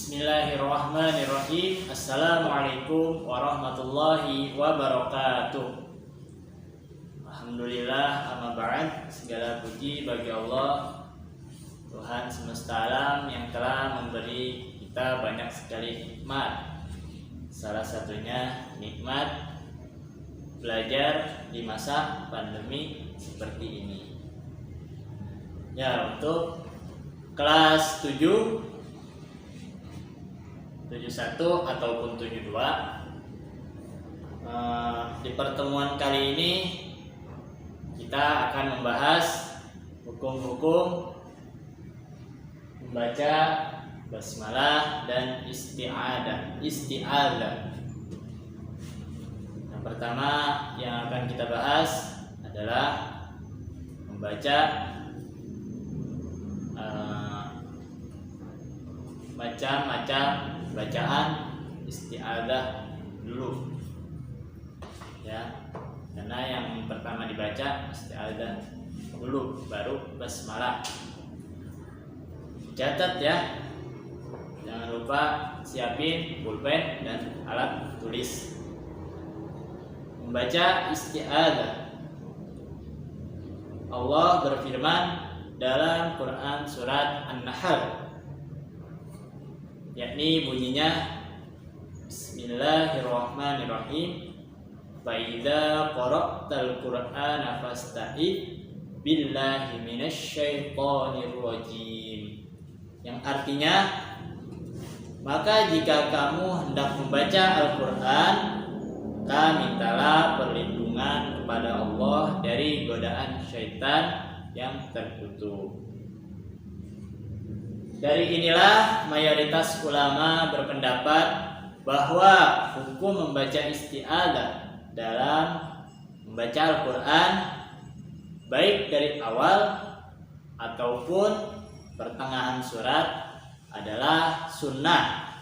Bismillahirrahmanirrahim. Assalamualaikum warahmatullahi wabarakatuh. Alhamdulillah, amma ba'd. Segala puji bagi Allah, Tuhan semesta alam yang telah memberi kita banyak sekali nikmat. Salah satunya nikmat belajar di masa pandemi seperti ini. Ya, untuk kelas 71 ataupun 72 di pertemuan kali ini kita akan membahas hukum-hukum membaca basmalah dan isti'adzah. Yang pertama yang akan kita bahas adalah membaca macam-macam bacaan isti'adzah dulu, ya, karena yang pertama dibaca isti'adzah dulu, baru basmalah. Catat ya, jangan lupa siapin pulpen dan alat tulis. Membaca isti'adzah, Allah berfirman dalam Quran surat An-Nahl, yakni bunyinya Bismillahirrahmanirrahim. Fa idza qara'tal Qur'ana fasta'id billahi minasyaitonir rajim. Yang artinya, maka jika kamu hendak membaca Al-Qur'an, maka mintalah perlindungan kepada Allah dari godaan syaitan yang terkutuk. Dari inilah mayoritas ulama berpendapat bahwa hukum membaca isti'adzah dalam membaca Al-Quran, baik dari awal ataupun pertengahan surat, adalah sunnah,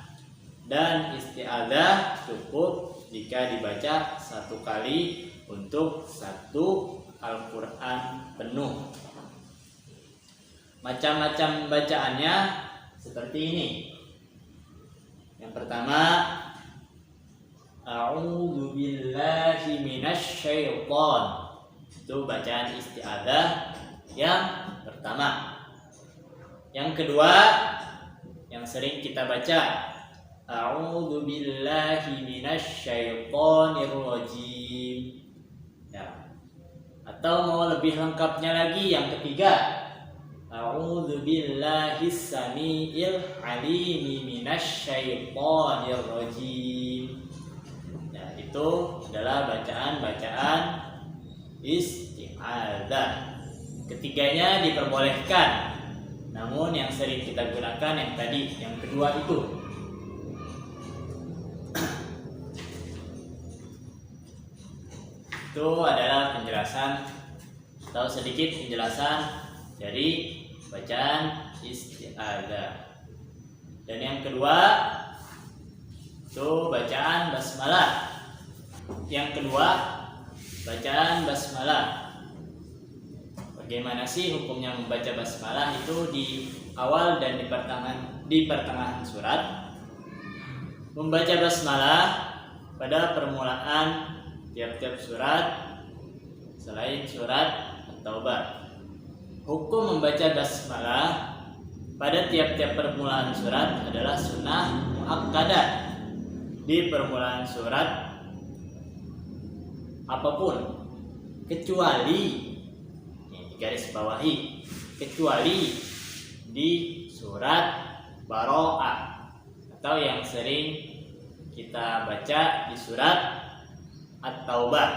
dan isti'adzah cukup jika dibaca satu kali untuk satu Al-Quran penuh. Macam-macam bacaannya seperti ini. Yang pertama, A'udzu billahi minasyaiton. Itu bacaan isti'adzah yang pertama. Yang kedua, yang sering kita baca, A'udzu billahi minasyaitonir rajim. Ya. Atau mau lebih lengkapnya lagi, yang ketiga, A'udzu billahi samiil alimi minasyaitonir rajim. Ya, itu adalah bacaan-bacaan isti'adzah. Ketiganya diperbolehkan, namun yang sering kita gunakan yang tadi, yang kedua itu. Itu adalah penjelasan atau sedikit penjelasan dari bacaan isti'adzah. Dan yang kedua itu bacaan basmalah. Yang kedua, bacaan basmalah. Bagaimana sih hukumnya membaca basmalah itu di awal dan di pertengahan surat? Membaca basmalah pada permulaan tiap-tiap surat selain surat At-Taubah. Hukum membaca basmalah pada tiap-tiap permulaan surat adalah sunnah muakkadah. Di permulaan surat apapun, kecuali, ini garis bawahi, kecuali di surat Baro'ah, atau yang sering kita baca di surat At-Taubah.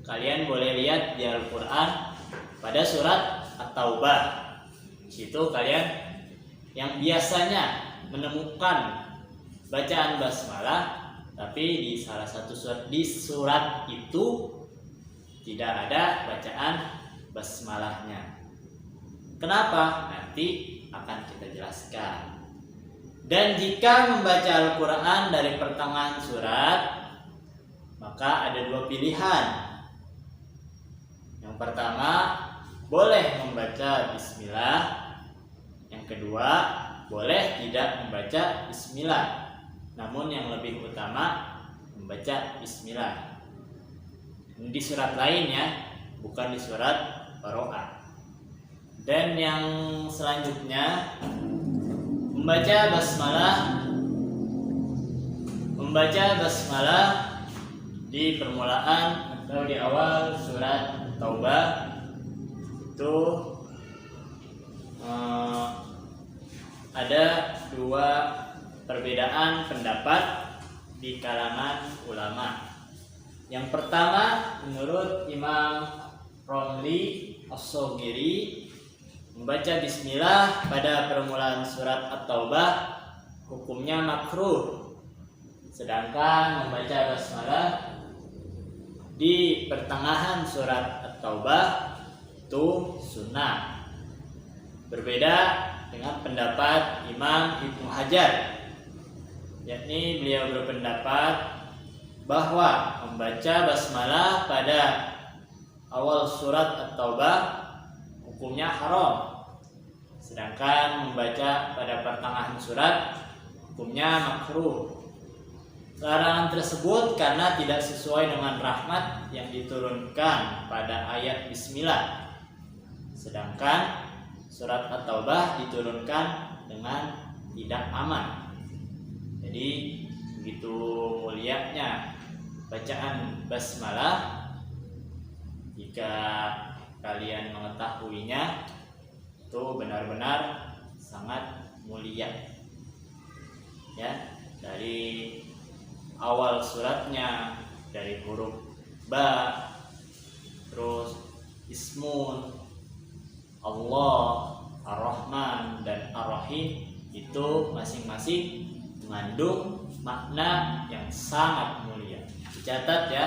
Kalian boleh lihat di Al-Quran pada surat At-Taubah. Situ kalian yang biasanya menemukan bacaan basmalah, tapi di salah satu surat, di surat itu tidak ada bacaan basmalahnya. Kenapa? Nanti akan kita jelaskan. Dan jika membaca Al-Quran dari pertengahan surat, maka ada dua pilihan. Yang pertama, boleh membaca bismillah. Yang kedua, boleh tidak membaca bismillah, namun yang lebih utama membaca bismillah. Di surat lain ya, bukan di surat Baroah. Dan yang selanjutnya membaca basmalah di permulaan atau di awal surat Taubah itu ada dua perbedaan pendapat di kalangan ulama. Yang pertama, menurut Imam Romli As-Soghiri, membaca bismillah pada permulaan surat At-Taubah hukumnya makruh, sedangkan membaca basmalah di pertengahan surat At-Taubah itu sunnah. Berbeda dengan pendapat Imam Ibnu Hajar, yakni beliau berpendapat bahwa membaca basmalah pada awal surat At-Taubah hukumnya haram, sedangkan membaca pada pertengahan surat hukumnya makruh. Larangan tersebut karena tidak sesuai dengan rahmat yang diturunkan pada ayat bismillah, sedangkan surat At-Taubah diturunkan dengan tidak aman. Jadi begitu mulianya bacaan basmalah, jika kalian mengetahuinya itu benar-benar sangat mulia ya. Dari awal suratnya, dari huruf ba, terus ismun Allah, Ar-Rahman dan Ar-Rahim, itu masing-masing mengandung makna yang sangat mulia. Dicatat ya,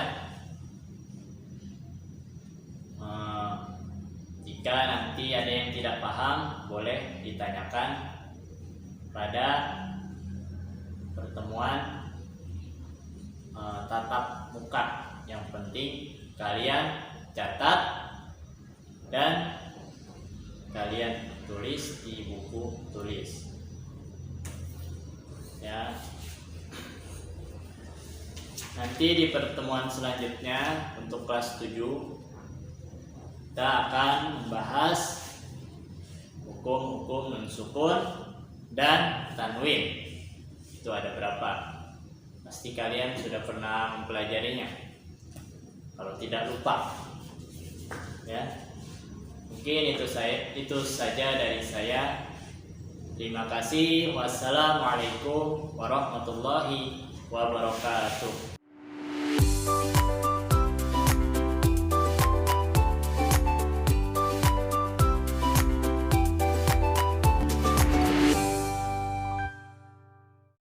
jika nanti ada yang tidak paham boleh ditanyakan pada pertemuan tatap muka. Yang penting kalian catat dan kalian tulis di buku tulis ya. Nanti di pertemuan selanjutnya untuk kelas 7 kita akan membahas hukum-hukum nun sukun dan tanwin. Itu ada berapa? Pasti kalian sudah pernah mempelajarinya, kalau tidak lupa ya. Mungkin itu saja dari saya. Terima kasih. Wassalamualaikum warahmatullahi wabarakatuh.